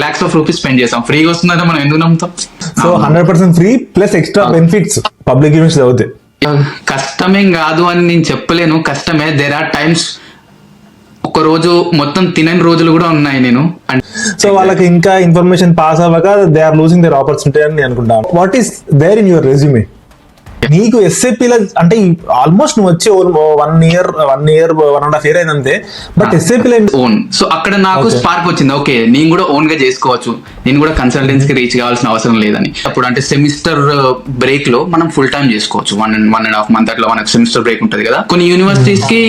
lakhs of rupees spend చేస్తాం. ఫ్రీగా వస్తుందంటే మనం ఎందుకు నమ్ముతాం? So 100% free plus extra benefits public university అవుతాయి. కష్టమేం కాదు అని నేను చెప్పలేను, కష్టమే. దేర్ ఆర్ టైమ్స్ ఒక రోజు మొత్తం తినని రోజులు కూడా ఉన్నాయి నేను. సో వాళ్ళకి ఇంకా ఇన్ఫర్మేషన్ పాస్ అవ్వక they are losing their opportunity అని అనుకుంటాను. What is there in your resume? నీకు SAP లో అంటే ఆల్మోస్ట్ నువ్వు వచ్చి 1 year 1.5 year అయిందంతే, బట్ SAP లో ఓన్. సో అక్కడ నాకు స్పార్క్ వచ్చింది, ఓకే నేను కూడా ఓన్ గా చేసుకోవచ్చు, నేను కూడా కన్సల్టెన్సీకి రీచ్ కావాల్సిన అవసరం లేదని. అప్పుడు అంటే సెమిస్టర్ బ్రేక్ లో మనం ఫుల్ టైం చేసుకోవచ్చు. 1.5 month అట్లా మనకు సెమిస్టర్ బ్రేక్ ఉంటుంది కదా. కొన్ని యూనివర్సిటీస్ కి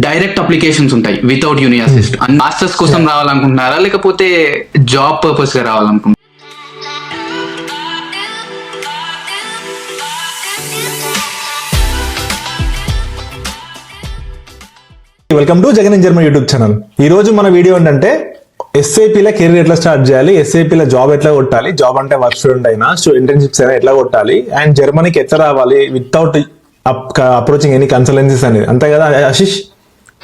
డైరెక్ట్ అప్లికేషన్స్ ఉంటాయి వితౌట్ యూనివర్సిటీ. మాస్టర్స్ కోసం రావాలనుకుంటున్నారా లేకపోతే జాబ్ పర్పస్ గా రావాలనుకుంటున్నారా? Welcome to Jagan in Germany YouTube channel. ఈ రోజు మన వీడియో ఏంటంటే SAP లో కెరీర్ ఎట్లా స్టార్ట్ చేయాలి, SAP లో జాబ్ ఎట్లా కొట్టాలి, జాబ్ అంటే వర్క్ స్టూడెంట్ అయినా ఇంటర్న్షిప్స్ అయినా ఎట్లా కొట్టాలి, అండ్ జర్మనీకి ఎట్లా రావాలి వితౌట్ అప్రోచింగ్ ఎనీ కన్సల్టెన్సీస్ అనేది. అంతే కదా ఆశిష్?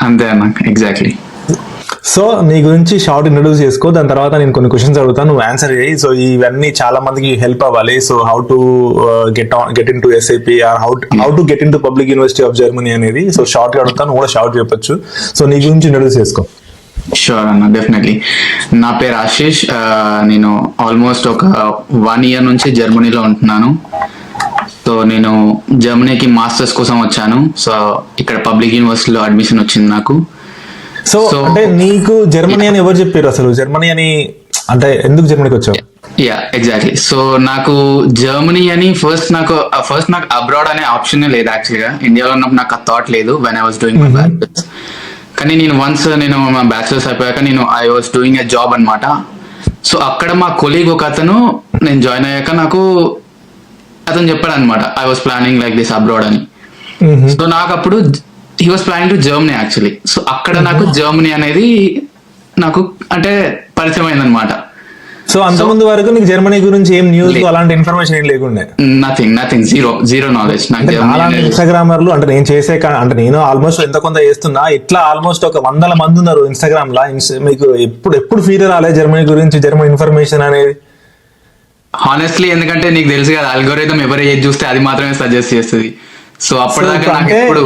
అంతే అన్న, ఎగ్జాక్ట్లీ. సో నీ గురించి షార్ట్ ఇంట్రొడ్యూస్ చేసుకో, దాని తర్వాత నేను కొన్ని క్వశ్చన్స్ అడుగుతాను, నువ్వు ఆన్సర్ చేయి. సో ఇవన్నీ చాలా మందికి హెల్ప్ అవ్వాలి. So how to get in to SAP or how to get in to public university of Germany అనేది. సో షార్ట్ గా అడుగుతాను, నువ్వు కూడా షార్ట్ చెప్పొచ్చు. సో నీ గురించి ఇంట్రొడ్యూస్ చేసుకో. షూర్ అన్న, డెఫినెట్లీ. నా పేరు ఆశిష్. నేను ఆల్మోస్ట్ ఒక 1 year నుంచి జర్మనీలో ఉంటున్నాను. సో నేను జర్మనీకి మాస్టర్స్ కోసం వచ్చాను. సో ఇక్కడ పబ్లిక్ యూనివర్సిటీలో అడ్మిషన్ వచ్చింది నాకు. సో అంటే నీకు జర్మనీ అని ఎవరు చెప్పారు అసలు? జర్మనీ అని అంటే ఎందుకు జర్మనీకి వచ్చావు? Yeah, exactly. సో నాకు జర్మనీ అని ఫస్ట్ నాకు అబ్రాడ్ అనే ఆప్షన్ లేదు యాక్చువల్గా. ఇండియాలో ఉన్నప్పుడు నాకు ఆ థాట్ లేదు when I was doing my bachelors. కానీ నేను మా బ్యాచిలర్స్ అయిపోయాక I was doing a job అనమాట. సో అక్కడ మా కొలీగ్ ఒక అతను, నేను జాయిన్ అయ్యాక నాకు అతను చెప్పాడు అనమాట, I was planning like this abroad అని. సో నాకు అప్పుడు he was planning to Germany actually. So అక్కడ నాకు జర్మనీ అనేది నాకు అంటే పరిచయం అయిందనమాట. సో అంతకుముందు వరకు నీకు జర్మనీ గురించి ఏం న్యూస్ అలాంటి ఇన్ఫర్మేషన్ ఏం లేకుండే? Nothing, zero knowledge. ఇన్స్టాగ్రామర్లు అంటే నేను చేసే అంటే నేను ఆల్మోస్ట్ ఎంత కొంత చేస్తున్నా, ఇట్లా ఆల్మోస్ట్ ఒక 100 మంది ఉన్నారు ఇన్స్టాగ్రామ్ లా. మీకు ఎప్పుడు ఫీల్ రాలే జర్మనీ గురించి, జర్మనీ ఇన్ఫర్మేషన్ అనేది? హానెస్ట్లీ ఎందుకంటే నీకు తెలుసు కదా, అల్గోరిథం ఎవరు ఏది చూస్తే అది మాత్రమే సజెస్ట్ చేస్తుంది. సో అప్పటిదాకా నాకు ఎప్పుడు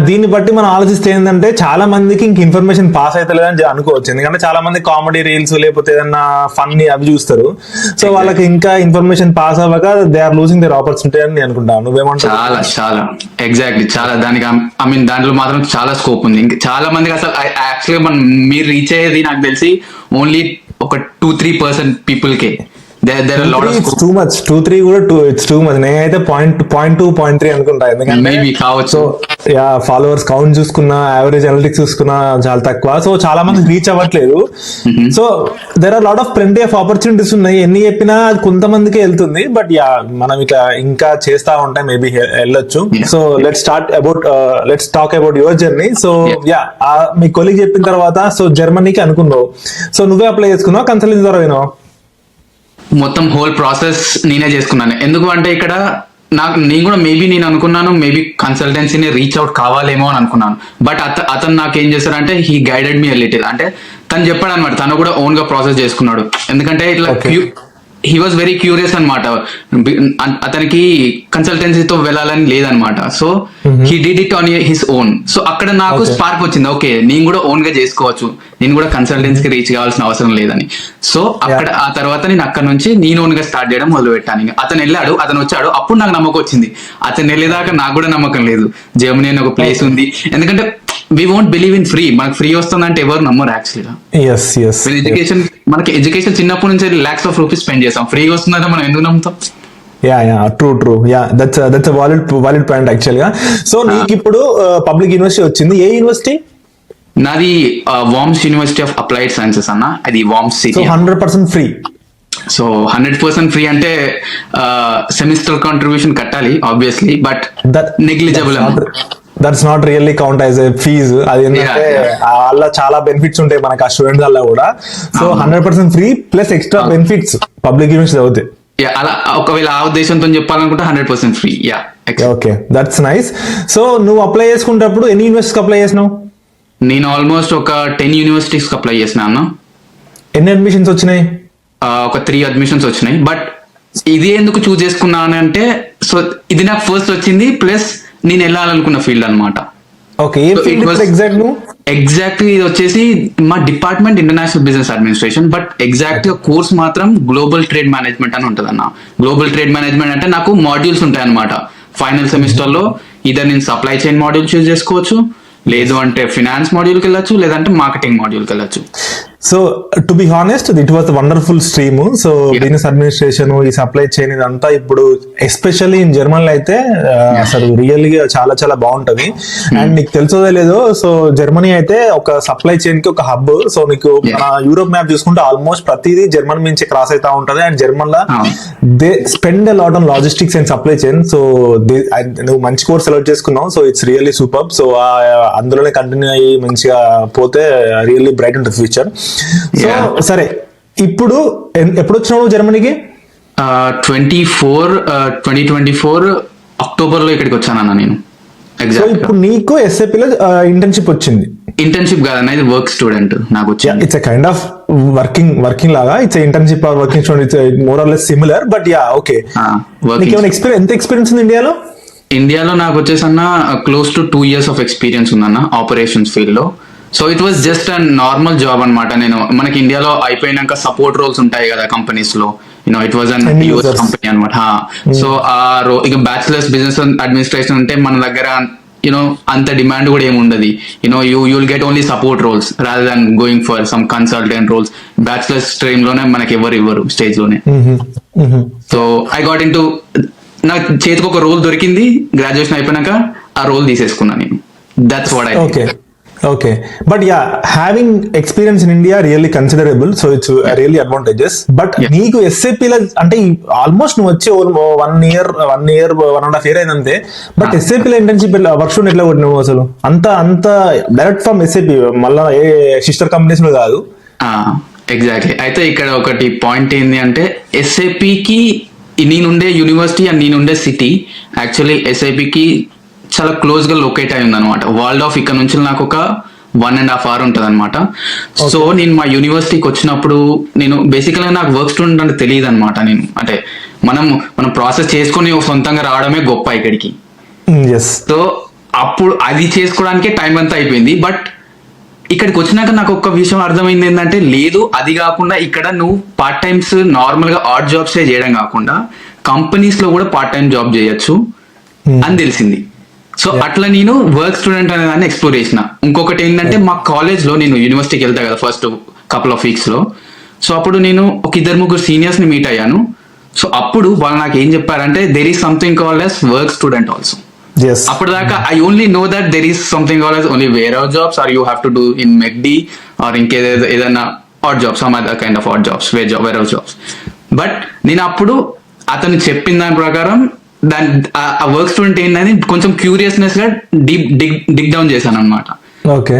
దీన్ని బట్టి మనం ఆలోచిస్తే ఏంటంటే చాలా మందికి ఇంక ఇన్ఫర్మేషన్ పాస్ అవుతలేదని అనుకోవచ్చు. ఎందుకంటే చాలా మంది కామెడీ రీల్స్ లేకపోతే ఏదన్నా ఫన్ అవి చూస్తారు. సో వాళ్ళకి ఇంకా ఇన్ఫర్మేషన్ పాస్ అవ్వక they are losing their opportunity అని అనుకుంటాను. నువ్వేమంటావు? చాలా ఎగ్జాక్ట్లీ, చాలా దానికి దాంట్లో మాత్రం చాలా స్కోప్ ఉంది. ఇంకా చాలా మందికి అసలు యాక్చువల్గా మీరు రీచ్ అయ్యేది నాకు తెలిసి ఓన్లీ ఒక 2-3% పీపుల్కే. It's too much. 2-3 కూడా it's too much. నేనైతే 0.2-0.3 అనుకుంటా. ఎందుకంటే కావచ్చు ఫాలోవర్స్ కౌంట్ చూసుకున్నా, యావరేజ్ అనలిటిక్స్ చూసుకున్నా చాలా తక్కువ. సో చాలా మంది రీచ్ అవ్వట్లేదు. So there are lot of plenty of opportunities ఉన్నాయి. ఎన్ని చెప్పినా కొంతమందికే వెళ్తుంది. బట్ మనం ఇంకా చేస్తా ఉంటాం, మేబీ వెళ్ళొచ్చు. So let's talk about your journey. So me colleague చెప్పిన తర్వాత సో జర్మనీకి అనుకున్నావు. సో నువ్వే అప్లై చేసుకున్నావు, కన్సల్టెన్సీ ద్వారా విన్నావు? మొత్తం హోల్ ప్రాసెస్ నేనే చేసుకున్నాను. ఎందుకు అంటే ఇక్కడ నేను కూడా నేను అనుకున్నాను మేబీ కన్సల్టెన్సీని రీచ్ అవుట్ కావాలేమో అని అనుకున్నాను. బట్ అతను నాకు ఏం చేశారంటే హీ గైడెడ్ మీ లిటిల్. అంటే తను చెప్పాడు అనమాట, తను కూడా ఓన్ గా ప్రాసెస్ చేసుకున్నాడు. ఎందుకంటే ఇట్లా హీ వాజ్ వెరీ క్యూరియస్ అనమాట. అతనికి కన్సల్టెన్సీతో వెళ్ళాలని లేదనమాట. So he did it on his own. So అక్కడ నాకు స్పార్క్ వచ్చింది, ఓకే నేను కూడా ఓన్ గా చేసుకోవచ్చు, నేను కూడా కన్సల్టెన్సీకి రీచ్ కావాల్సిన అవసరం లేదని. సో ఆ తర్వాత నేను అక్కడ నుంచి నేను ఓన్ గా స్టార్ట్ చేయడం మొదలు పెట్టాను. అతను వచ్చాడు, అప్పుడు నాకు నమ్మకం వచ్చింది. అతను వెళ్ళేదాకా నాకు కూడా నమ్మకం లేదు జర్మనీ అని ఒక ప్లేస్ ఉంది. ఎందుకంటే we won't believe in free. మనకు ఫ్రీ వస్తుందంటే ఎవరు నమ్మరు యాక్చువల్గా. మనకి ఎడ్యుకేషన్ చిన్నప్పటి నుంచి lakhs of rupees స్పెండ్ చేస్తాం, ఫ్రీగా వస్తుందంటే మనం ఎందుకు నమ్ముతాం? True. That's valid point actual గా. సో నీకు ఇప్పుడు పబ్లిక్ యూనివర్సిటీ వచ్చింది. ఏ యూనివర్సిటీ? నాది Worms university of applied sciences అన్న. అది Worms city. 100% free. So 100% free అంటే సెమిస్టర్ కాంట్రిబ్యూషన్ కట్టాలి obviously, but negligible. That's not really count as a fee. అది ఏంటంటే వాళ్ళ చాలా బెనిఫిట్స్ ఉంటాయి మనకు ఆ స్టూడెంట్స్ వల్ల కూడా. So 100% free plus extra benefits public university అవుతాయి. అలా ఒకవేళ ఆ ఉద్దేశంతో చెప్పాలనుకుంటే 100% free. Okay, that's nice. So నువ్వు అప్లై చేసుకునేటప్పుడు ఎన్ని యూనివర్సిటీకి అప్లై చేసినావు? నేను ఆల్మోస్ట్ ఒక 10 యూనివర్సిటీస్ అప్లై చేసిన అన్న. ఎన్ని అడ్మిషన్స్ వచ్చినాయి? ఒక 3 అడ్మిషన్స్ వచ్చినాయి. బట్ ఇది ఎందుకు చూస్ చేసుకున్నాను అంటే, సో ఇది నాకు ఫస్ట్ వచ్చింది, ప్లస్ నేను వెళ్ళాలనుకున్న ఫీల్డ్ అనమాట. ఓకే, ఏ ఫీల్డ్ ఎగ్జాక్ట్ నువ్వు? ఎగ్జాక్ట్లీ ఇది వచ్చేసి మా department international business administration, but exact గా కోర్స్ మాత్రం గ్లోబల్ ట్రేడ్ మేనేజ్మెంట్ అని ఉంటుంది అన్న. గ్లోబల్ ట్రేడ్ మేనేజ్మెంట్ అంటే నాకు మాడ్యూల్స్ ఉంటాయి అనమాట. ఫైనల్ సెమిస్టర్ లో ఇదర్ నేను సప్లై చైన్ మాడ్యూల్ చూస్ చేసుకోవచ్చు, లేదు అంటే ఫినాన్స్ మాడ్యూల్కి వెళ్ళొచ్చు, లేదంటే మార్కెటింగ్ మాడ్యూల్కి వెళ్ళొచ్చు. So to be honest, it was wonderful stream. So business administration, ఈ సప్లై చైన్ ఇదంతా ఇప్పుడు ఎస్పెషల్లీ ఇన్ జర్మన్ లో అయితే అసలు రియల్ గా చాలా చాలా బాగుంటది. అండ్ నీకు తెలుసోదో లేదో, సో జర్మనీ అయితే ఒక సప్లై చైన్ కి ఒక హబ్. సో నీకు మన యూరోప్ మ్యాప్ చూసుకుంటే ఆల్మోస్ట్ ప్రతిదీ జర్మన్ నుంచి క్రాస్ అవుతా ఉంటది. అండ్ జర్మన్ లో they spend a lot on logistics and supply chain. So నువ్వు మంచి కోర్స్ సెలెక్ట్ చేసుకున్నావు. So it's really super. So అందులోనే కంటిన్యూ అయ్యి మంచిగా పోతే రియల్లీ బ్రైట్ ఉంటుంది ఫ్యూచర్. సో సరే, ఇప్పుడు ఎప్పుడు వచ్చినావు జర్మనీకి? 2024 అక్టోబర్ లో ఇక్కడికి వచ్చానన్న నేను. ఎగ్జాక్ట్. ఇప్పుడు నీకు SAP లో ఇంటర్న్షిప్ వచ్చింది? ఇంటర్న్షిప్ కాదన్న, ఇది వర్క్ స్టూడెంట్ నాకు వచ్చింది. ఇట్స్ కైండ్ ఆఫ్ వర్కింగ్ లాగా. It's internship or working student, it's more or less similar. But yeah, okay. నీకు ఏమైనా ఎంత ఎక్స్పీరియన్స్ ఉంది ఇండియాలో? ఇండియాలో నాకు వచ్చేసి అన్న close to 2 years of experience ఉందన్న ఆపరేషన్స్ ఫీల్డ్ లో. So it was just a normal job అనమాట. నేను మనకి ఇండియాలో అయిపోయినాక సపోర్ట్ రోల్స్ ఉంటాయి కదా కంపెనీస్ లో, it was an US company అనమాట. సో ఆ ఇక బ్యాచిలర్స్ బిజినెస్ అడ్మినిస్ట్రేషన్ అంటే మన దగ్గర అంత డిమాండ్ కూడా ఏమి ఉండదు. You will get only support roles rather than going for some consultant roles. Bachelors stream లోనే మనకి ఎవరు ఇవ్వరు స్టేజ్ లోనే. So I got into, నాకు చేతికి ఒక రోల్ దొరికింది గ్రాడ్యుయేషన్ అయిపోయినాక, ఆ రోల్ తీసేసుకున్నాను నేను. That's what I. Okay, but yeah, having experience in India really considerable, so it's really advantageous. But నీకు SAP లో అంటే ఆల్మోస్ట్ నువ్వు వచ్చి 1 year 1.5 year అయిందంతే. బట్ SAP లో ఇంటర్న్షిప్ వర్క్ షూట్ ఎట్లా కొట్టినావు అసలు? అంత డైరెక్ట్ ఫ్రమ్ SAP, మళ్ళీ ఏ సిస్టర్ కంపెనీస్ లో కాదు? ఎగ్జాక్ట్లీ. అయితే ఇక్కడ ఒకటి పాయింట్ ఏంటి అంటే, SAP కి నేనుండే యూనివర్సిటీ అండ్ నేనుండే సిటీ యాక్చువల్లీ SAP కి చాలా క్లోజ్ గా లొకేట్ అయి ఉంది అనమాట. వరల్డ్ ఆఫ్ ఇక్కడ నుంచి నాకు ఒక 1.5 hour ఉంటుంది అనమాట. సో నేను మా యూనివర్సిటీకి వచ్చినప్పుడు నేను బేసికల్ గా నాకు వర్క్ స్టూడెంట్ అంటే తెలియదు అనమాట. నేను అంటే మనం ప్రాసెస్ చేసుకుని సొంతంగా రావడమే గొప్ప ఇక్కడికి. సో అప్పుడు అది చేసుకోవడానికే టైం అంతా అయిపోయింది. బట్ ఇక్కడికి వచ్చినాక నాకు ఒక విషయం అర్థమైంది ఏంటంటే, లేదు అది కాకుండా ఇక్కడ నువ్వు పార్ట్ టైమ్స్ నార్మల్ గా ఆడ్ జాబ్స్ చేయడం కాకుండా కంపెనీస్ లో కూడా పార్ట్ టైం జాబ్ చేయొచ్చు అని తెలిసింది. సో అట్లా నేను వర్క్ స్టూడెంట్ అనే దాన్ని ఎక్స్ప్లోర్ చేసిన. ఇంకొకటి ఏంటంటే, మా కాలేజ్ లో నేను యూనివర్సిటీకి వెళ్తా కదా ఫస్ట్ couple of weeks లో. సో అప్పుడు నేను ఒక 2-3 సీనియర్స్ ని మీట్ అయ్యాను. సో అప్పుడు వాళ్ళు నాకు ఏం చెప్పారంటే, there is something called as work student also. అప్పటిదాకా I only know that there is something called as only where out jobs, or you have to do in McD or ఏదైనా odd jobs, some other kind of odd jobs, where out jobs. But నేను అప్పుడు అతను చెప్పిన దాని ప్రకారం ఆ work student ఏంటని కొంచెం క్యూరియస్నెస్ గా డిగ్ డౌన్ చేశాను అనమాట. ఓకే.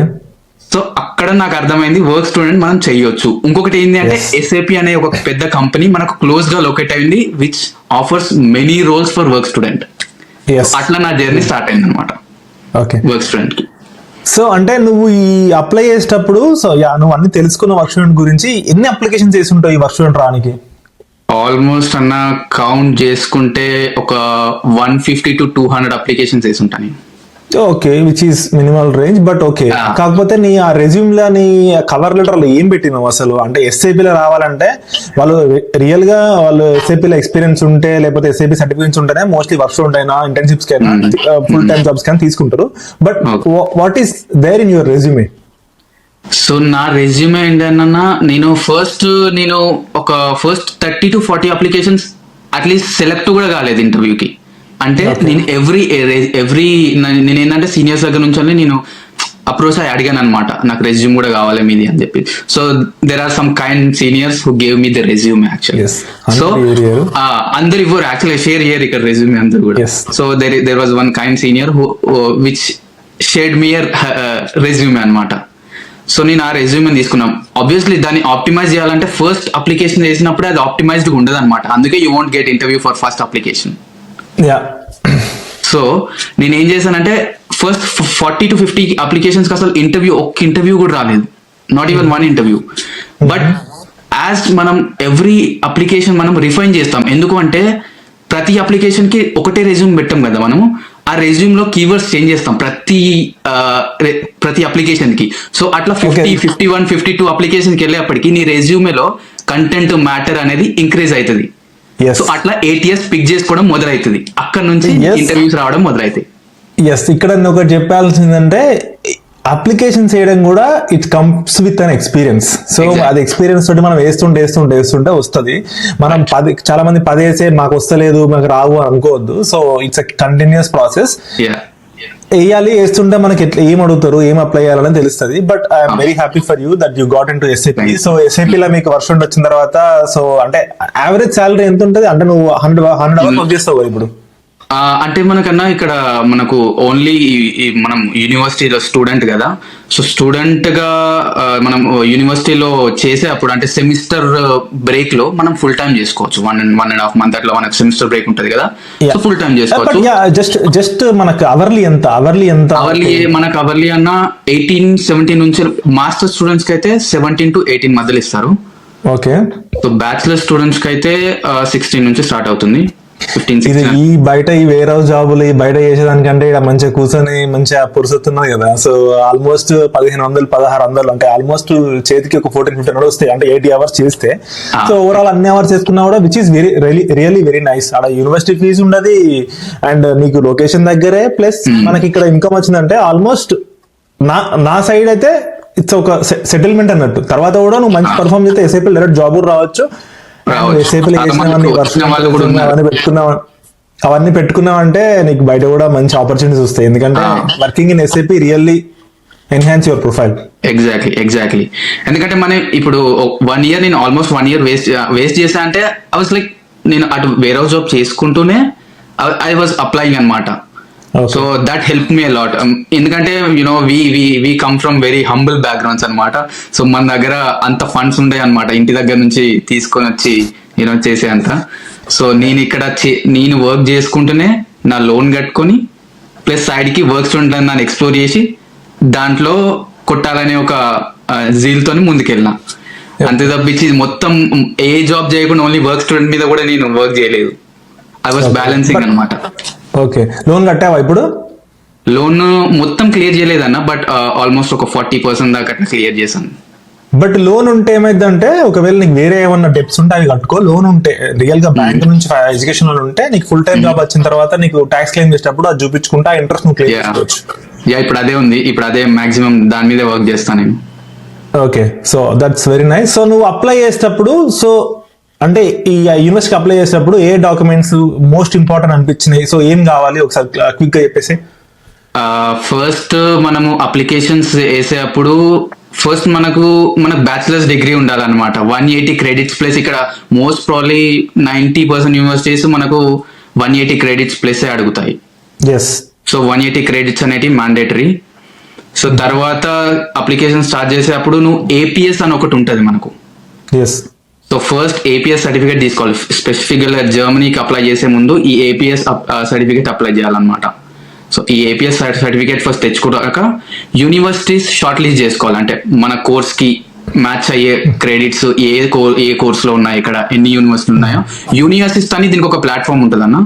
సో అక్కడ నాకు అర్థమైంది వర్క్ స్టూడెంట్ మనం చెయ్యొచ్చు. ఇంకొకటి ఏంటి అంటే, SAP అనే ఒక పెద్ద కంపెనీ మనకు క్లోజ్ గా లొకేట్ అయింది, which offers many roles for work student. అట్లా నా జర్నీ స్టార్ట్ అయింది అనమాట వర్క్ స్టూడెంట్ కి. సో అంటే నువ్వు ఈ అప్లై చేసేటప్పుడు, సో నువ్వు అన్ని తెలుసుకున్న వర్క్ స్టూడెంట్ గురించి, ఎన్ని అప్లికేషన్స్ చేసి ఉంటావు ఈ వర్క్ స్టూడెంట్ రానికి? ఆల్మోస్ట్ అన్న కౌంట్ చేసుకుంటే ఒక 150 to 200 అప్లికేషన్స్ వేసి ఉంటాను. Okay, which is minimal range. But okay, కాకపోతే నీ ఆ రెజ్యూమ్ లో, నీ కవర్ లెటర్ లో ఏం పెట్టినావు అసలు? అంటే SAP లో రావాలంటే వాళ్ళు రియల్ గా SAP లో ఎక్స్పీరియన్స్ ఉంటే, లేకపోతే SAP సర్టిఫికేట్స్ ఉంటేనే మోస్ట్లీ వర్క్ స్టూడెంట్ అయినా, ఇంటర్న్షిప్స్ కైనా, ఫుల్ టైమ్ జాబ్స్ కైనా తీసుకుంటారు. But what is there in your resume? So నా రెజ్యూమే ఏంటన్నా, నేను ఒక ఫస్ట్ 30 to 40 అప్లికేషన్స్ అట్లీస్ట్ సెలెక్ట్ కూడా కాలేదు ఇంటర్వ్యూకి. అంటే నేను ఎవ్రీ నేను ఏంటంటే సీనియర్స్ దగ్గర నుంచి నేను అప్రోచ్ అయ్యి అడిగాను అనమాట, నాకు రెజ్యూమ్ కూడా కావాలి మీది అని చెప్పి. So there are some kind seniors who gave me the resume actually. So అందరు ఇవ్వరు యాక్చువల్లీ, షేర్ చేయరు ఇక్కడ రెజ్యూమే అందరు కూడా. So there was one kind senior which shared me resume అనమాట. సో నేను ఆ రెజ్యూమే తీసుకున్నాం. ఆబ్వియస్లీ దాన్ని ఆప్టిమైజ్ చేయాలంటే ఫస్ట్ అప్లికేషన్ చేసినప్పుడే అది ఆప్టిమైజ్డ్ ఉండదు అనమాట. అందుకే you want get interview for first application. So నేను ఏం చేశానంటే, ఫస్ట్ 40 to 50 అప్లికేషన్స్ అసలు ఒక్క ఇంటర్వ్యూ కూడా రాలేదు, not even 1 interview. But as మనం ఎవ్రీ అప్లికేషన్ మనం రిఫైన్ చేస్తాం. ఎందుకు అంటే ప్రతి అప్లికేషన్ కి ఒకటే రెజ్యూమ్ పెట్టాం కదా మనము. ఆ రెజ్యూమ్ లో కీవర్డ్స్ చేంజ్ చేస్తాం ప్రతి అప్లికేషన్ కి. సో అట్లా 50, 51, 52 అప్లికేషన్ కి వెళ్ళేప్పటికి నీ రెజ్యూమేలో కంటెంట్ మ్యాటర్ అనేది ఇంక్రీజ్ అవుతుంది. సో అట్లా ATS పిక్ చేసుకోవడం మొదలవుతుంది. అక్కడ నుంచి ఇంటర్వ్యూస్ రావడం మొదలవుతాయి. ఇక్కడ నేను ఒకటి చెప్పాల్సిందంటే అప్లికేషన్స్ చేయడం కూడా it comes with an experience. So అది ఎక్స్పీరియన్స్ తోటి మనం వేస్తుంటే వస్తుంది. మనం చాలా మంది 10 వేసే మాకు వస్తలేదు మాకు రావు అని అనుకోవద్దు. So it's a continuous process. వేయాలి, వేస్తుంటే మనకి ఏం అడుగుతారు, ఏం అప్లై చేయాలని తెలుస్తుంది. But I'm very happy for you that you got in to SAP. So SAP లో మీకు వర్షన్ వచ్చిన తర్వాత సో అంటే యావరేజ్ సాలరీ ఎంత ఉంటుంది? అంటే నువ్వు 100 hours వర్క్ చేస్తావు ఇప్పుడు. అంటే మనకన్నా ఇక్కడ మనకు ఓన్లీ మనం యూనివర్సిటీలో స్టూడెంట్ కదా. సో స్టూడెంట్ గా మనం యూనివర్సిటీలో చేసే అప్పుడు అంటే సెమిస్టర్ బ్రేక్ లో మనం ఫుల్ టైం చేసుకోవచ్చు. 1.5 month అట్లా మనకు సెమిస్టర్ బ్రేక్ ఉంటది కదా. సో ఫుల్ టైం చేసుకోవచ్చు. జస్ట్ మనకు అవర్లీ మనకు అవర్లీ అన్న 18-17 నుంచి మాస్టర్ స్టూడెంట్స్ కి అయితే 17 to 18 మధ్యలో ఇస్తారు. ఓకే. సో బ్యాచిలర్ స్టూడెంట్స్ కి అయితే 16 నుంచి స్టార్ట్ అవుతుంది. ఈ బయట ఈ వేర్ హౌస్ జాబులు ఈ బయట చేసేదానికంటే ఇక్కడ మంచిగా కూర్చొని మంచిగా పురుసొత్తున్నది కదా. సో ఆల్మోస్ట్ 1500-1600 అంటే ఆల్మోస్ట్ చేతికి ఒక 14-15 వస్తాయి. అంటే 80 hours చేస్తే. సో ఓవరాల్ అన్ని అవర్స్ చేసుకున్నా కూడా which is really very nice. అక్కడ యూనివర్సిటీ ఫీజు ఉండదు అండ్ మీకు లొకేషన్ దగ్గరే. ప్లస్ మనకి ఇక్కడ ఇన్కమ్ వచ్చిందంటే ఆల్మోస్ట్ నా సైడ్ అయితే ఇట్స్ ఒక సెటిల్మెంట్ అన్నట్టు. తర్వాత కూడా నువ్వు మంచి పర్ఫార్మ్ చేస్తే SAP డైరెక్ట్ జాబ్ కూడా రావచ్చు. అవన్నీ పెట్టుకున్నావంటే నీకు బయట కూడా మంచి ఆపర్చునిటీస్ వస్తాయి. ఎందుకంటే working in SAP really enhance your profile. Exactly. ఎందుకంటే మనం ఇప్పుడు 1 year నేను ఆల్మోస్ట్ 1 year వేస్ట్ చేసా అంటే ఐ వాస్ లైక్ నేను అటు వేరే జాబ్ చేసుకుంటూనే ఐ వాజ్ అప్లైయింగ్ అనమాట. So that help me a lot. ఎందుకంటే you know we come from very humble backgrounds అనమాట. సో మన దగ్గర అంత ఫండ్స్ ఉండే అనమాట ఇంటి దగ్గర నుంచి తీసుకొని వచ్చి యూనో చేసే అంత. సో నేను ఇక్కడ నేను వర్క్ చేసుకుంటూనే నా లోన్ కట్టుకొని ప్లస్ సైడ్ కి వర్క్ స్టూడెంట్ దాన్ని ఎక్స్ప్లోర్ చేసి దాంట్లో కొట్టాలనే ఒక జీల్తోని ముందుకెళ్ళినా. అంతే తప్పించి మొత్తం ఏ జాబ్ చేయకుండా ఓన్లీ వర్క్ స్టూడెంట్ మీద కూడా నేను వర్క్ చేయలేదు. ఐ వాస్ బ్యాలెన్సింగ్ అనమాట. ఓకే. లోన్ కట్టావా ఇప్పుడు? లోన్ మొత్తం క్లియర్ చేయలేదన్న, బట్ ఆల్మోస్ట్ ఒక 40% దాకా క్లియర్ చేశాను. బట్ లోన్ ఉంటే ఏమైందంటే ఒకవేళ నీకు వేరే ఏమన్నా డెప్స్ ఉంటే అవి కట్టుకో. లోన్ ఉంటే రియల్ గా బ్యాంక్ నుంచి ఎడ్యుకేషన్ లోన్ ఉంటే నీకు ఫుల్ టైం జాబ్ వచ్చిన తర్వాత నీకు ట్యాక్స్ క్లెయిమ్ చేసేటప్పుడు అది చూపించుకుంటే ఇంట్రెస్ట్ నువ్వు క్లెయిమ్ చేసుకోవచ్చు. ఇప్పుడు అదే ఉంది. ఇప్పుడు అదే మాక్సిమం దాని మీద వర్క్ చేస్తాను నేను. Okay. So that's very nice. So నువ్వు అప్లై చేసేటప్పుడు సో అంటే ఈ యూనివర్సిటీకి అప్లై చేసేటప్పుడు ఏ డాక్యుమెంట్స్ మోస్ట్ ఇంపార్టెంట్ అనిపించినాయి? సో ఏం కావాలి ఒకసారి క్విక్ గా చెప్పేసి. ఫస్ట్ మనము అప్లికేషన్స్ వేసేటప్పుడు ఫస్ట్ మన బ్యాచిలర్స్ డిగ్రీ ఉండాలన్నమాట. 180 credits ప్లస్ ఇక్కడ మోస్ట్ ప్రాబ్లీ 90% యూనివర్సిటీస్ మనకు 180 credits ప్లస్ అడుగుతాయి. సో 180 credits అనేవి మ్యాండేటరీ. సో తర్వాత అప్లికేషన్ స్టార్ట్ చేసేటప్పుడు నువ్వు APS అని ఒకటి ఉంటుంది మనకు. సో ఫస్ట్ APS సర్టిఫికేట్ తీసుకోవాలి. స్పెసిఫిక్ గా జర్మనీకి అప్లై చేసే ముందు ఈ APS సర్టిఫికేట్ అప్లై చేయాలన్నమాట. సో ఈ APS సర్టిఫికేట్ ఫస్ట్ తెచ్చుకున్నాక యూనివర్సిటీస్ షార్ట్ లిస్ట్ చేసుకోవాలి. అంటే మన కోర్స్ కి మ్యాచ్ అయ్యే క్రెడిట్స్ ఏ కోర్స్ లో ఉన్నాయి, ఇక్కడ ఎన్ని యూనివర్సిటీలు ఉన్నాయో. యూనివర్సిటీస్ అని దీనికి ఒక ప్లాట్ఫామ్ ఉంటుంది అన్న.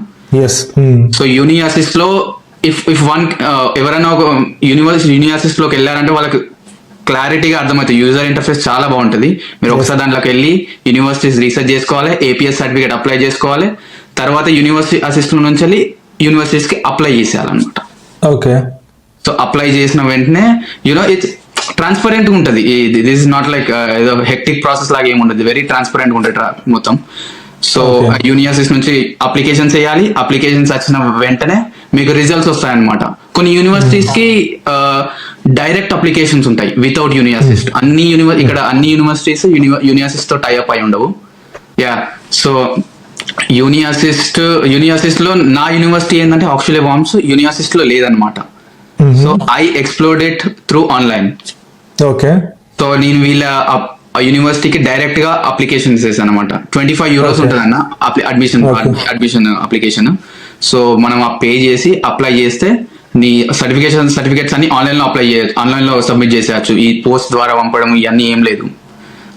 సో యూనివర్సిటీస్ లో ఇఫ్ వన్ ఎవరైనా ఒక యూనివర్సిటీస్ లోకి వెళ్ళారంటే వాళ్ళకి క్లారిటీగా అర్థమవుతుంది. యూజర్ ఇంటర్ఫేస్ చాలా బాగుంటుంది. మీరు ఒకసారి దాంట్లోకి వెళ్ళి యూనివర్సిటీస్ రీసెర్చ్ చేసుకోవాలి, APS సర్టిఫికేట్ అప్లై చేసుకోవాలి. తర్వాత యూనివర్సిటీ అసిస్టెంట్ నుంచి వెళ్ళి యూనివర్సిటీస్ కి అప్లై చేసేయాలన్నమాట. ఓకే. సో అప్లై చేసిన వెంటనే యూనో ఇట్స్ ట్రాన్స్పరెంట్ గా ఉంటుంది. దిస్ ఇస్ నాట్ లైక్ ఏదో హెక్టిక్ ప్రాసెస్ లాగా ఏముండదు. వెరీ ట్రాన్స్పరెంట్ గా ఉంటుంది మొత్తం. సో యూనివర్సిటీస్ నుంచి అప్లికేషన్స్ వేయాలి. అప్లికేషన్స్ వచ్చిన వెంటనే మీకు రిజల్ట్స్ వస్తాయన్నమాట. కొన్ని యూనివర్సిటీస్ కి డైరెక్ట్ అప్లికేషన్స్ ఉంటాయి వితౌట్ యూనివర్సిటీ. ఇక్కడ అన్ని యూనివర్సిటీస్ యూనివర్సిటీస్ తో టైఅప్ అయి ఉండవు. సో యూనివర్సిటీస్ లో నా యూనివర్సిటీ ఏంటంటే ఆక్చువల్లీ వామ్స్ యూనివర్సిటీ లో లేదనమాట. So I explored it through online. Okay. So నేను వీళ్ళ యూనివర్సిటీకి డైరెక్ట్ గా అప్లికేషన్ చేశాను అనమాట. 25 euros ఉంటుంది అన్న అడ్మిషన్ అప్లికేషన్. సో మనం పే చేసి అప్లై చేస్తే నీ సర్టిఫికేట్స్ అన్ని ఆన్లైన్ లో సబ్మిట్ చేసేయచ్చు. ఈ పోస్ట్ ద్వారా పంపడం ఇవన్నీ ఏం లేదు.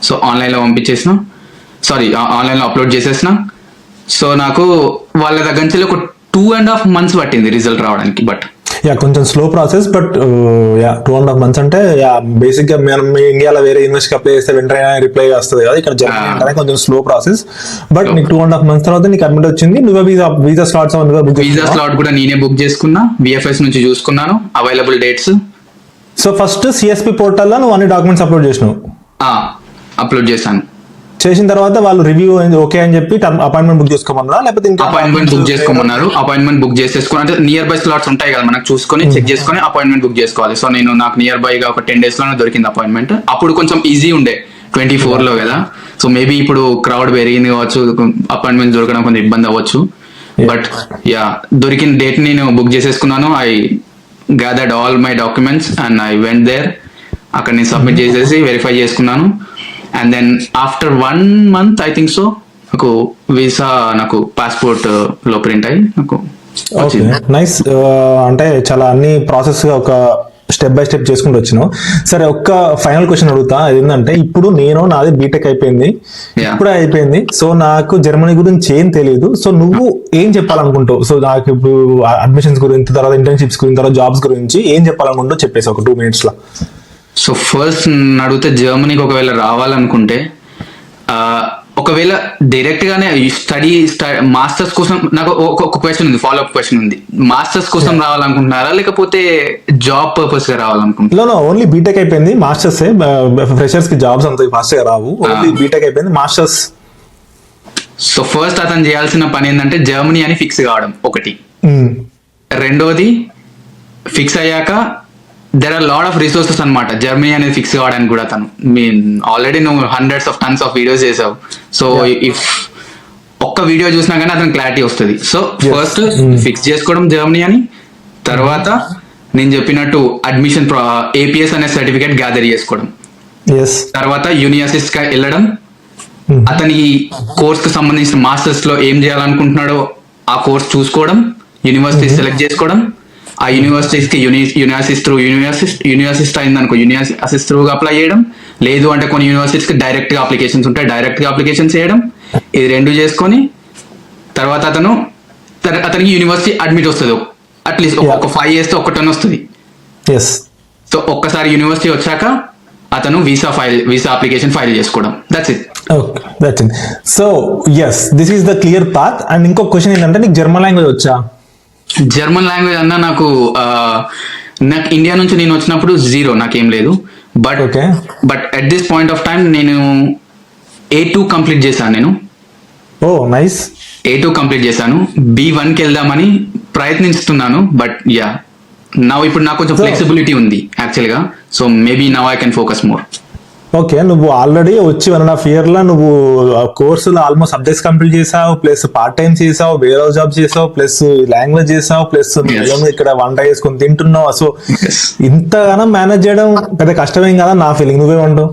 సో ఆన్లైన్ లో పంపించేసిన సారీ ఆన్లైన్లో అప్లోడ్ చేసేసిన. సో నాకు వాళ్ళ దగ్గర నుంచి ఒక 2.5 months పట్టింది రిజల్ట్ రావడానికి. బట్ కొంచెం స్లో ప్రాసెస్, బట్ 2.5 months అంటే బేసిక్ గా మనం ఇండియాలో వేరే యూనివర్సిటీ అప్లై చేస్తే వెంటనే రిప్లై వస్తుంది కదా, ఇక్కడ జర్మనీ అంటే కొంచెం స్లో ప్రాసెస్. బట్ నీకు 2.5 months తర్వాత నీకు అడ్మిట్ వచ్చింది, నువ్వే వీసా స్లాట్స్ వీసా స్లాట్ కూడా నేనే బుక్ చేసుకున్నా, విఎఫ్ఎస్ నుంచి చూసుకున్నాను available dates. So first CSP పోర్టల్లో నువ్వు అన్ని డాక్యుమెంట్స్ అప్లోడ్ చేసినావు. అప్లోడ్ చేశాను. చేసిన తర్వాత వాళ్ళు రివ్యూ ఓకే అని చెప్పి అపాయింట్మెంట్ బుక్ చేసుకోమన్నారా, లేకపోతే అపాయింట్మెంట్ బుక్ చేసుకోమన్నారు. అపాయింట్మెంట్ బుక్ చేసేసుకుని, అంటే నియర్ బై స్లాట్స్ ఉంటాయి కదా మనకు, చూసుకొని చెక్ చేసుకొని అపాయింట్మెంట్ బుక్ చేసుకోవాలి. సో నాకు నియర్ బై గా ఒక 10 days లోనే దొరికింది అపాయింట్మెంట్. అప్పుడు కొంచెం ఈజీ ఉండే 24 లో కదా. సో మేబీ ఇప్పుడు క్రౌడ్ పెరిగింది కావచ్చు, అపాయింట్మెంట్ దొరకడం కొంచెం ఇబ్బంది అవ్వచ్చు. బట్ దొరికిన డేట్ నేను బుక్ చేసేసుకున్నాను. I gathered all my documents and I went there. అక్కడ నేను సబ్మిట్ చేసేసి వెరిఫై చేసుకున్నాను. And then after 1 month I think so నాకు వీసా, నాకు పాస్పోర్ట్ లో ప్రింట్ అయ్యి నాకు నైస్. అంటే చాలా అన్ని ప్రాసెస్ గా ఒక స్టెప్ బై స్టెప్ చేసుకుంటూ వచ్చినావు. సరే, ఒక్క ఫైనల్ క్వశ్చన్ అడుగుతా. ఏంటంటే ఇప్పుడు నాది బీటెక్ అయిపోయింది, ఇప్పుడే అయిపోయింది. సో నాకు జర్మనీ గురించి ఏం తెలియదు. సో నువ్వు ఏం చెప్పాలనుకుంటావు? సో నాకు ఇప్పుడు అడ్మిషన్స్ గురించి, తర్వాత ఇంటర్న్షిప్స్ గురించి, తర్వాత జాబ్స్ గురించి ఏం చెప్పాలనుకుంటావు చెప్పేసి ఒక 2 minutes లో. సో ఫస్ట్ అడిగితే జర్మనీకి ఒకవేళ రావాలనుకుంటే, ఒకవేళ డైరెక్ట్ గానే మాస్టర్స్ కోసం, నాకు ఒక క్వశ్చన్ ఉంది, ఫాలో అప్ క్వశ్చన్ ఉంది. మాస్టర్స్ కోసం రావాలనుకుంటున్నారా, లేకపోతే జాబ్ పర్పస్ గా రావాలనుకుంటున్నారా? ఓన్లీ బీటెక్ అయిపోయింది, మాస్టర్స్. ఫ్రెషర్స్ కి జాబ్స్ అంత ఫాస్ట్ గా రావు. ఓన్లీ బీటెక్ అయిపోయింది, మాస్టర్స్. సో ఫస్ట్ అతను చేయాల్సిన పని ఏంటంటే జర్మనీ అని ఫిక్స్ కావడం ఒకటి. రెండోది, ఫిక్స్ అయ్యాక there are lot of resources అనమాట జర్మనీ అనేది ఫిక్స్ కావడానికి కూడా. తను ఆల్రెడీ నువ్వు hundreds of tons of videos చేసావు. సో ఇఫ్ ఒక్క వీడియో చూసినా కానీ అతను క్లారిటీ వస్తుంది. సో ఫస్ట్ ఫిక్స్ చేసుకోవడం జర్మనీ అని, తర్వాత నేను చెప్పినట్టు అడ్మిషన్ ఏపీఎస్ అనే సర్టిఫికేట్ గ్యాదర్ చేసుకోవడం, తర్వాత యూనివర్సిటీస్ కి వెళ్ళడం, అతని కోర్స్ కి సంబంధించిన మాస్టర్స్ లో ఏం చేయాలనుకుంటున్నాడో ఆ కోర్స్ చూసుకోవడం, యూనివర్సిటీ సెలెక్ట్ చేసుకోవడం, ఆ యూనివర్సిటీస్ కి యూనివర్సిటీ అయింది అనుకో యూనివర్సిటీ త్రూగా అప్లై చేయడం, లేదు అంటే కొన్ని యూనివర్సిటీస్ కి డైరెక్ట్ గా అప్లికేషన్స్ ఉంటాయి, డైరెక్ట్ గా అప్లికేషన్ చేయడం. ఇది 2 చేసుకొని తర్వాత అతనికి యూనివర్సిటీ అడ్మిట్ వస్తుంది. అట్లీస్ట్ ఒక 5 years తో 1 ton వస్తుంది. సో ఒక్కసారి యూనివర్సిటీ వచ్చాక అతను వీసా అప్లికేషన్ ఫైల్ చేసుకోవడం. That's it. So this is the clear path. And ఇంకో క్వశ్చన్ ఏంటంటే, నీకు జర్మన్ లాంగ్వేజ్ వచ్చా? జర్మన్ లాంగ్వేజ్ అన్నా నాకు ఇండియా నుంచి నేను వచ్చినప్పుడు 0, నాకేం లేదు. But at this point of time నేను A2 కంప్లీట్ చేశాను. నేను నైస్ A2 కంప్లీట్ చేశాను. B1 కి వెళ్దామని ప్రయత్నిస్తున్నాను. బట్ నా ఇప్పుడు నాకు కొంచెం ఫ్లెక్సిబిలిటీ ఉంది యాక్చువల్ గా. So maybe now I can focus more. Okay, నువ్వు ఆల్రెడీ వచ్చి 1.5 year లో నువ్వు కోర్సులో ఆల్మోస్ట్ సబ్జెక్ట్స్ కంప్లీట్ చేసావు, ప్లస్ పార్ట్ టైం చేసావు, వేరే జాబ్ చేసావు, ప్లస్ లాంగ్వేజ్ చేసావు, ప్లస్ ఇక్కడ వంట చేసుకుని తింటున్నావు. సో ఇంతగానో మేనేజ్ చేయడం పెద్ద కష్టమేం కదా నా ఫీలింగ్. నువ్వేమంటావు?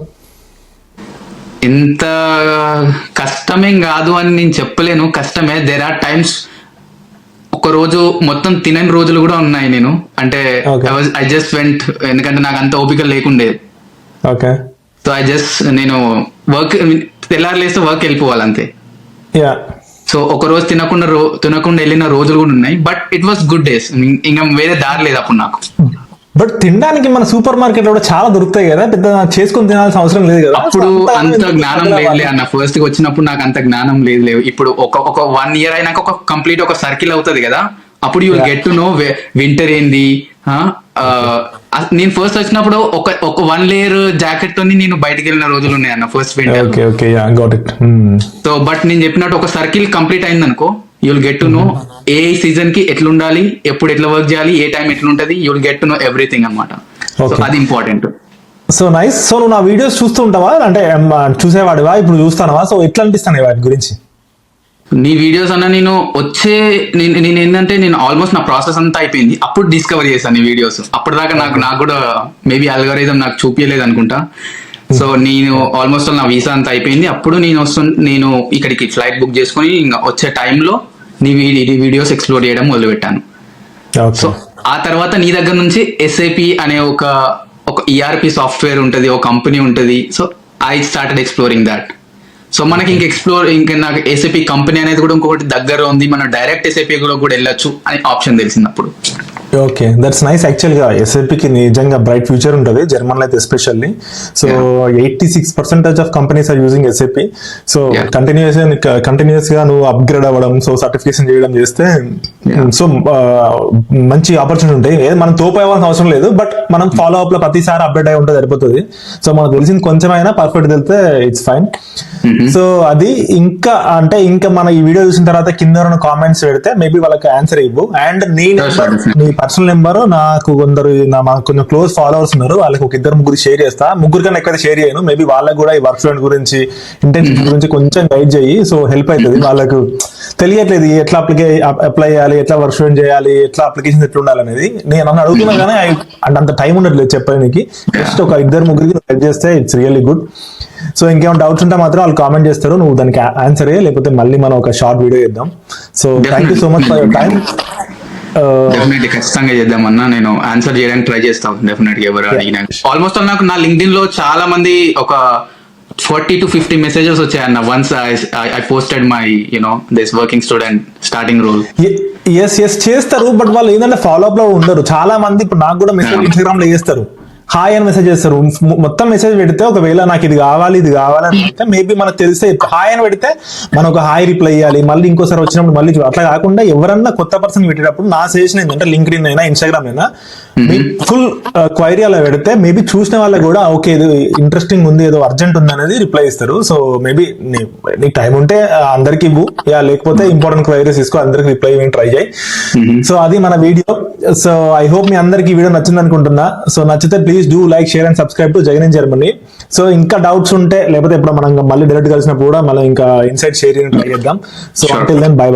ఇంత కష్టమేం కాదు అని నేను చెప్పలేను, కష్టమే. దేర్ ఆర్ టైమ్స్ ఒక రోజు మొత్తం తినని రోజులు కూడా ఉన్నాయి. నేను అంటే ఐ జస్ట్ వెంట్, ఎందుకంటే నాకు అంత ఓపిక లేకుండే. ఓకే, సో నేను వర్క్ తెల్లారులేస్తే వర్క్ వెళ్ళిపోవాలి అంతే. సో ఒక రోజు తినకుండా వెళ్ళిన రోజులు కూడా ఉన్నాయి. But it was good days. ఇంకా వేరే దారి లేదు అప్పుడు నాకు. బట్ తినడానికి మన సూపర్ మార్కెట్ లో కూడా చాలా దొరుకుతాయి కదా, పెద్ద చేసుకొని తినాల్సిన అవసరం లేదు కదా. అప్పుడు అంత జ్ఞానం లేదులే అన్న. ఫస్ట్ కి వచ్చినప్పుడు నాకు అంత జ్ఞానం లేదు. ఇప్పుడు ఒక 1 year అయినాక ఒక కంప్లీట్ ఒక సర్కిల్ అవుతుంది కదా, అప్పుడు you get to know winter ఏంది. నేను ఫస్ట్ వచ్చినప్పుడు ఒక 1 layer జాకెట్ తోని నేను బయటకు వెళ్ళిన రోజులు ఉన్నాయి అన్న ఫస్ట్ వింటర్. సో బట్ నేను చెప్పినట్టు ఒక సర్కిల్ కంప్లీట్ అయింది అనుకో, you'll get to know A season కి ఎట్లుండాలి, ఎప్పుడు ఎట్లా వర్క్ చేయాలి, ఏ టైం ఎట్లుంటది, you'll get to know everything అనమాట. సో అది ఇంపార్టెంట్. So nice. సో నువ్వు నా వీడియోస్ చూస్తూ ఉంటావా, అంటే చూసేవాడివా, ఇప్పుడు చూస్తానవా? సో ఎట్లా అనిపిస్తాను వాటి గురించి? నీ వీడియోస్ అన్న నేను ఏంటంటే నేను ఆల్మోస్ట్ నా ప్రాసెస్ అంతా అయిపోయింది, అప్పుడు డిస్కవర్ చేశాను నీ వీడియోస్. అప్పటిదాకా నాకు కూడా మేబీ అల్గోరిథం నాకు చూపించలేదు అనుకుంటా. సో నేను ఆల్మోస్ట్ నా వీసా అంతా అయిపోయింది. అప్పుడు నేను ఇక్కడికి ఫ్లైట్ బుక్ చేసుకుని ఇంకా వచ్చే టైంలో నీ వీడియోస్ ఎక్స్ప్లోర్ చేయడం మొదలు పెట్టాను. సో ఆ తర్వాత నీ దగ్గర నుంచి SAP అనే ఒక ERP సాఫ్ట్వేర్ ఉంటుంది, ఒక కంపెనీ ఉంటుంది. So I started exploring that. So మనకి ఇంక ఎక్స్ప్లోర్ ఇంకా నాకు ఎస్ఏపి కంపెనీ అనేది కూడా ఇంకొకటి దగ్గర ఉంది, మనం డైరెక్ట్ ఎస్ఏపి కూడా వెళ్ళొచ్చు అని ఆప్షన్ తెలిసింది. Okay, that's nice. యాక్చువల్ గా ఎస్ఏపికి నిజంగా బ్రైట్ ఫ్యూచర్ ఉంటుంది, జర్మన్ లో అయితే especially. So 86% of companies are using SAP. So continuous గా నువ్వు అప్గ్రేడ్ అవ్వడం, సో సర్టిఫికేషన్ చేయడం చేస్తే సో మంచి ఆపర్చునిటీ ఉంటాయి. మనం తోపేయాల్సిన అవసరం లేదు, బట్ మనం ఫాలో అప్ లో ప్రతిసారి అప్డేట్ అయి ఉంటే సరిపోతుంది. సో మనకు తెలిసింది కొంచెమైనా పర్ఫెక్ట్ తెలితే ఇట్స్ ఫైన్. సో అది ఇంకా మన ఈ వీడియో చూసిన తర్వాత కింద కామెంట్స్ పెడితే మేబీ వాళ్ళకి ఆన్సర్ ఇవ్వు. అండ్ నీ పర్సనల్ నెంబర్ నాకు కొంచెం క్లోజ్ ఫాలోవర్స్ ఉన్నారు, వాళ్ళకి ఒక 2-3 షేర్ చేస్తా. 3 కన్నా ఎక్కువ షేర్ చేయను. మేబీ వాళ్ళకి కూడా ఈ వర్క్ ఫ్రెండ్ గురించి, ఇంటర్న్షిప్ గురించి కొంచెం గైడ్ చేయి. సో హెల్ప్ అవుతుంది. వాళ్ళకు తెలియట్లేదు ఎట్లా అప్లై చేయాలి, ఎట్లా వర్క్ ఫ్రెండ్ చేయాలి, ఎట్లా అప్లికేషన్ ఎట్లా ఉండాలి అనేది. నేను నన్ను అడుగుతున్నా కానీ అంత టైం ఉండట్లేదు చెప్పడానికి. జస్ట్ ఒక 2-3కి హెల్ప్ చేస్తే ఇట్స్ రియల్లీ గుడ్. సో ఇంకేమైనా డౌట్స్ ఉంటే మాత్రం వాళ్ళు కామెంట్ చేస్తారు, నువ్వు దానికి ఆన్సర్ లేకపోతే మళ్ళీ మనం ఒక షార్ట్ వీడియో చేద్దాం. So thank you so much for your time. Definitely ఖచ్చితంగా చేద్దామన్నా, నేను ఆన్సర్ చేయడానికి ట్రై చేస్తాను డెఫినెట్ గా ఎవరు అడిగినా. ఆల్మోస్ట్ నాకు నా లింక్డ్ఇన్ లో చాలా మంది ఒక 40 to 50 మెసేజెస్ వచ్చాయన్న once I posted my this working student starting role. Yes చేస్తారు, బట్ వాళ్ళు ఏంటంటే ఫాలో అప్ లో ఉండరు. చాలా మంది ఇప్పుడు నాకు కూడా మెసేజ్ ఇన్స్టాగ్రామ్ లో చేస్తారు, హాయ్ అని మెసేజ్ చేస్తారు. మొత్తం మెసేజ్ పెడితే ఒకవేళ నాకు ఇది కావాలి అని పెడితే మేబీ మనకు తెలిస్తే హాయ్ అని పెడితే మనం ఒక హాయ్ రిప్లై ఇవ్వాలి, మళ్ళీ ఇంకోసారి వచ్చినప్పుడు మళ్ళీ అట్లా కాకుండా ఎవరన్నా కొత్త పర్సన్ పెట్టేటప్పుడు నా సజెషన్ ఏంటంటే లింక్డ్ఇన్ అయినా ఇన్స్టాగ్రామ్ అయినా మీ ఫుల్ క్వైరీ అలా పెడితే మేబీ చూసిన వాళ్ళకి కూడా ఓకే ఇది ఇంట్రెస్టింగ్ ఉంది, ఏదో అర్జెంట్ ఉంది అనేది రిప్లై ఇస్తారు. సో మేబీ నీకు టైం ఉంటే అందరికి ఇవ్వు, లేకపోతే ఇంపార్టెంట్ క్వైరీస్ తీసుకో, అందరికి రిప్లై ఇవ్వడానికి ట్రై చేయి. సో అది మన వీడియో. సో ఐ హోప్ మీ అందరికి ఈ వీడియో నచ్చింది అనుకుంటున్నా. సో నచ్చితే please do like, share and subscribe to Jain in Germany. So ఇంకా డౌట్స్ ఉంటే లేకపోతే ఇప్పుడు మనం మళ్ళీ డైరెక్ట్ కలిసినప్పుడు కూడా మనం ఇంకా ఇన్సైట్ షేర్ ట్రై చేద్దాం. So until then by.